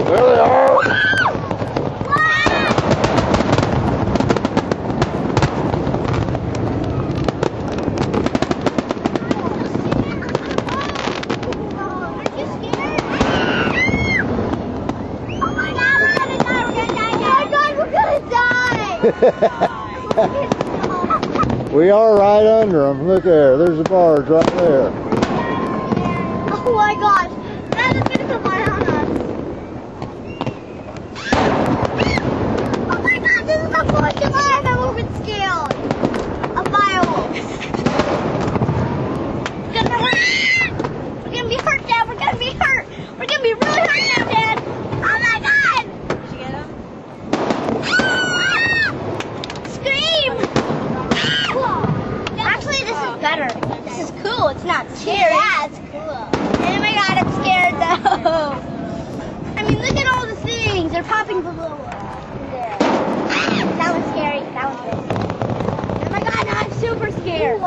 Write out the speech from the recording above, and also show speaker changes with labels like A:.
A: There they are. We are right under them. Look there. There's a barge right there.
B: Oh my gosh. That is going to come right on us. Oh my god, this is the first time I've ever been scared. A firework. It's going to hurt. We're going to be hurt, Dad. We're going to be hurt. We're going to be really hurt now, Dad. Oh my god.
C: Did you get him?
B: Scream! Actually, this is better. This is cool. It's not scary. Yeah, it's cool. Oh my god, I'm scared though. I mean, look at all the things. They're popping bubbles. There. That was scary. That was good. Oh my god, now I'm super scared.